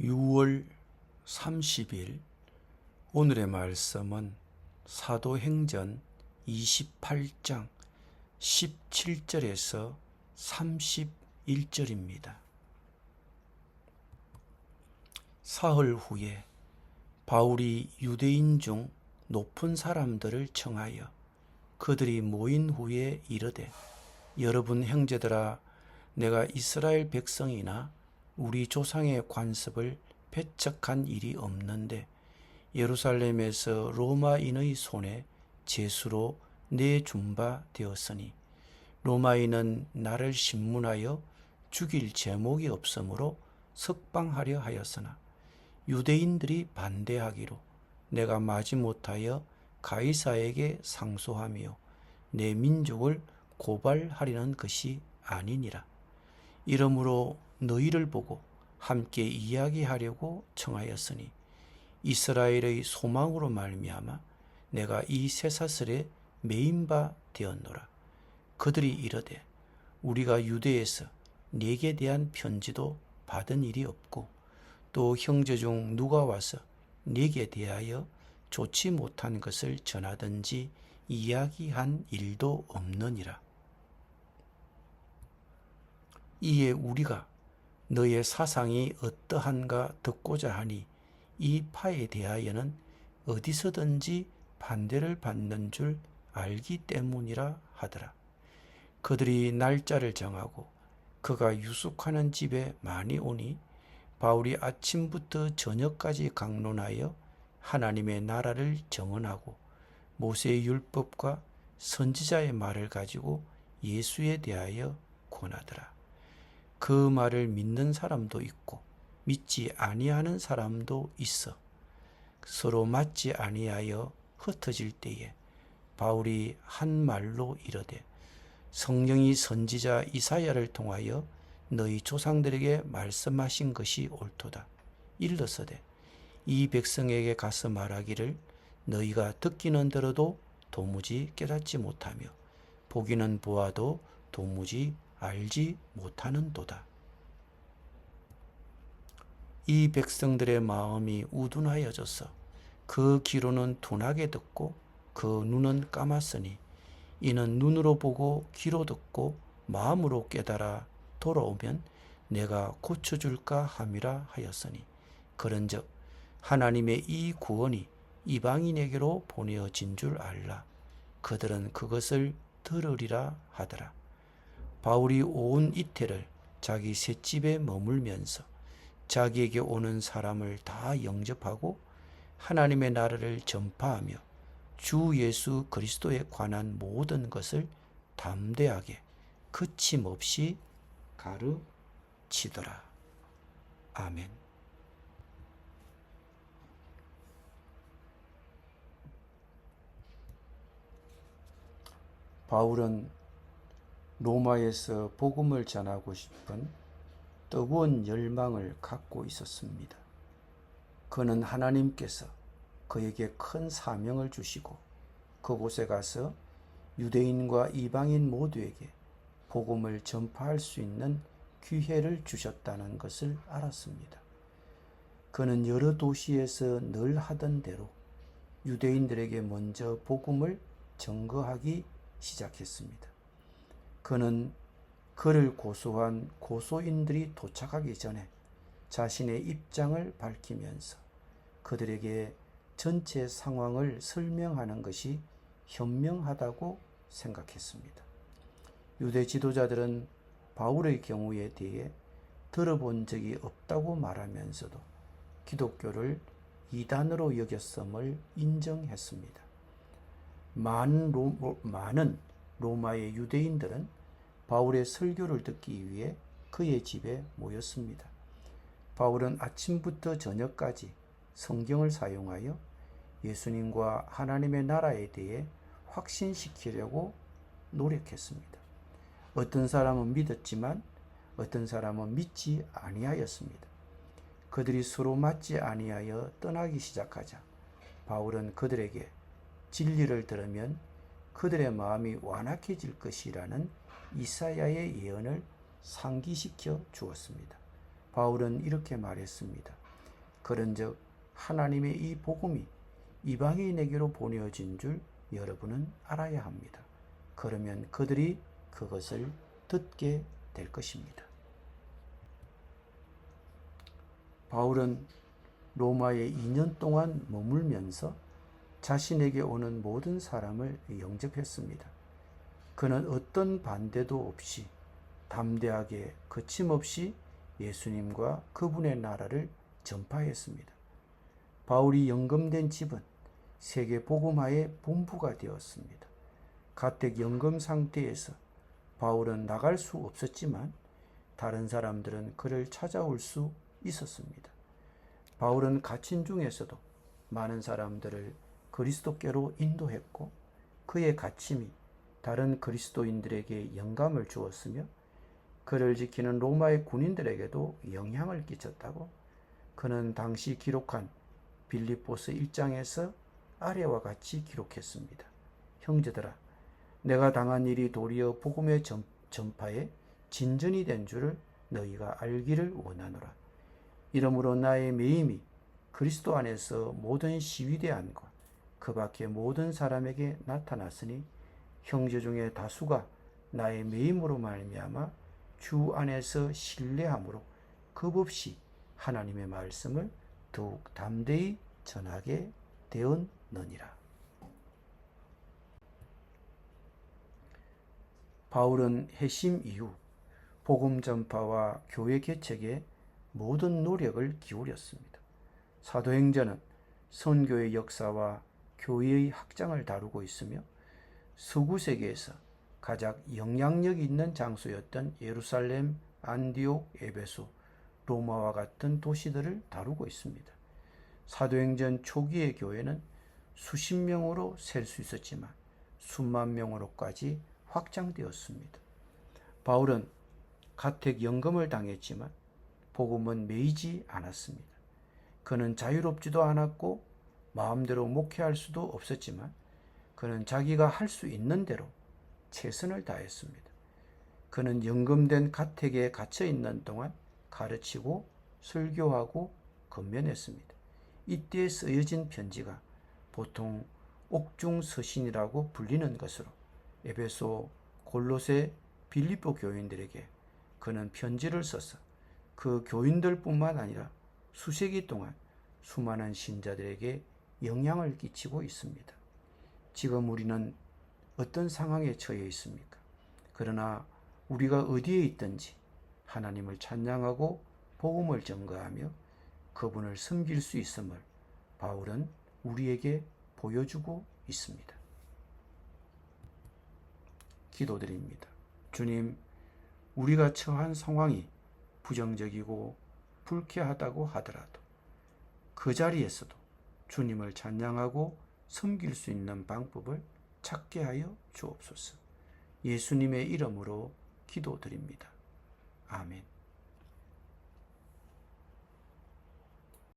6월 30일 오늘의 말씀은 사도행전 28장 17절에서 31절입니다. 사흘 후에 바울이 유대인 중 높은 사람들을 청하여 그들이 모인 후에 이르되, 여러분 형제들아, 내가 이스라엘 백성이나 우리 조상의 관습을 배척한 일이 없는데 예루살렘에서 로마인의 손에 제수로 내준 바 되었으니 로마인은 나를 신문하여 죽일 제목이 없으므로 석방하려 하였으나 유대인들이 반대하기로 내가 마지못하여 가이사에게 상소하며 내 민족을 고발하려는 것이 아니니라. 이러므로 너희를 보고 함께 이야기하려고 청하였으니 이스라엘의 소망으로 말미암아 내가 이 쇠사슬에 매인 바 되었노라. 그들이 이르되, 우리가 유대에서 네게 대한 편지도 받은 일이 없고 또 형제 중 누가 와서 네게 대하여 좋지 못한 것을 전하든지 이야기한 일도 없느니라. 이에 우리가 너의 사상이 어떠한가 듣고자 하니 이 파에 대하여는 어디서든지 반대를 받는 줄 알기 때문이라 하더라. 그들이 날짜를 정하고 그가 유숙하는 집에 많이 오니 바울이 아침부터 저녁까지 강론하여 하나님의 나라를 정언하고 모세의 율법과 선지자의 말을 가지고 예수에 대하여 권하더라. 그 말을 믿는 사람도 있고 믿지 아니하는 사람도 있어 서로 맞지 아니하여 흩어질 때에 바울이 한 말로 이르되, 성령이 선지자 이사야를 통하여 너희 조상들에게 말씀하신 것이 옳도다. 일러서되 이 백성에게 가서 말하기를 너희가 듣기는 들어도 도무지 깨닫지 못하며 보기는 보아도 도무지 알지 못하는도다. 이 백성들의 마음이 우둔하여져서 그 귀로는 둔하게 듣고 그 눈은 감았으니 이는 눈으로 보고 귀로 듣고 마음으로 깨달아 돌아오면 내가 고쳐줄까 함이라 하였으니, 그런즉 하나님의 이 구원이 이방인에게로 보내어진 줄 알라. 그들은 그것을 들으리라 하더라. 바울이 온 이태를 자기 셋집에 머물면서 자기에게 오는 사람을 다 영접하고 하나님의 나라를 전파하며 주 예수 그리스도에 관한 모든 것을 담대하게 그침없이 가르치더라. 아멘. 바울은 로마에서 복음을 전하고 싶은 뜨거운 열망을 갖고 있었습니다. 그는 하나님께서 그에게 큰 사명을 주시고 그곳에 가서 유대인과 이방인 모두에게 복음을 전파할 수 있는 기회를 주셨다는 것을 알았습니다. 그는 여러 도시에서 늘 하던 대로 유대인들에게 먼저 복음을 전거하기 시작했습니다. 그는 그를 고소한 고소인들이 도착하기 전에 자신의 입장을 밝히면서 그들에게 전체 상황을 설명하는 것이 현명하다고 생각했습니다. 유대 지도자들은 바울의 경우에 대해 들어본 적이 없다고 말하면서도 기독교를 이단으로 여겼음을 인정했습니다. 많은 로마의 유대인들은 바울의 설교를 듣기 위해 그의 집에 모였습니다. 바울은 아침부터 저녁까지 성경을 사용하여 예수님과 하나님의 나라에 대해 확신시키려고 노력했습니다. 어떤 사람은 믿었지만 어떤 사람은 믿지 아니하였습니다. 그들이 서로 맞지 아니하여 떠나기 시작하자 바울은 그들에게 진리를 들으면 그들의 마음이 완악해질 것이라는 이사야의 예언을 상기시켜 주었습니다. 바울은 이렇게 말했습니다. 그런즉 하나님의 이 복음이 이방인에게로 보내어진 줄 여러분은 알아야 합니다. 그러면 그들이 그것을 듣게 될 것입니다. 바울은 로마에 2년 동안 머물면서 자신에게 오는 모든 사람을 영접했습니다. 그는 어떤 반대도 없이 담대하게 거침없이 예수님과 그분의 나라를 전파했습니다. 바울이 영검된 집은 세계 복음화의 본부가 되었습니다. 가택 영검 상태에서 바울은 나갈 수 없었지만 다른 사람들은 그를 찾아올 수 있었습니다. 바울은 갇힌 중에서도 많은 사람들을 그리스도께로 인도했고 그의 갇힘이 다른 그리스도인들에게 영감을 주었으며 그를 지키는 로마의 군인들에게도 영향을 끼쳤다고 그는 당시 기록한 빌립보서 1장에서 아래와 같이 기록했습니다. 형제들아, 내가 당한 일이 도리어 복음의 전파에 진전이 된 줄을 너희가 알기를 원하노라. 이러므로 나의 매임이 그리스도 안에서 모든 시위대 안과 그 밖의 모든 사람에게 나타났으니 형제 중에 다수가 나의 매임으로 말미암아 주 안에서 신뢰함으로 겁없이 하나님의 말씀을 더욱 담대히 전하게 되었느니라. 바울은 회심 이후 복음 전파와 교회 개척에 모든 노력을 기울였습니다. 사도행전은 선교의 역사와 교회의 확장을 다루고 있으며 서구 세계에서 가장 영향력 있는 장소였던 예루살렘, 안디옥, 에베소, 로마와 같은 도시들을 다루고 있습니다. 사도행전 초기의 교회는 수십 명으로 셀 수 있었지만 수만 명으로까지 확장되었습니다. 바울은 가택 연금을 당했지만 복음은 매이지 않았습니다. 그는 자유롭지도 않았고 마음대로 목회할 수도 없었지만 그는 자기가 할 수 있는 대로 최선을 다했습니다. 그는 연금된 가택에 갇혀 있는 동안 가르치고 설교하고 건면했습니다. 이때 쓰여진 편지가 보통 옥중서신이라고 불리는 것으로 에베소, 골로새, 빌립보 교인들에게 그는 편지를 써서 그 교인들뿐만 아니라 수세기 동안 수많은 신자들에게 영향을 끼치고 있습니다. 지금 우리는 어떤 상황에 처해 있습니까? 그러나 우리가 어디에 있든지 하나님을 찬양하고 복음을 전가하며 그분을 섬길 수 있음을 바울은 우리에게 보여주고 있습니다. 기도드립니다. 주님, 우리가 처한 상황이 부정적이고 불쾌하다고 하더라도 그 자리에서도 주님을 찬양하고 섬길 수 있는 방법을 찾게 하여 주옵소서. 예수님의 이름으로 기도드립니다. 아멘.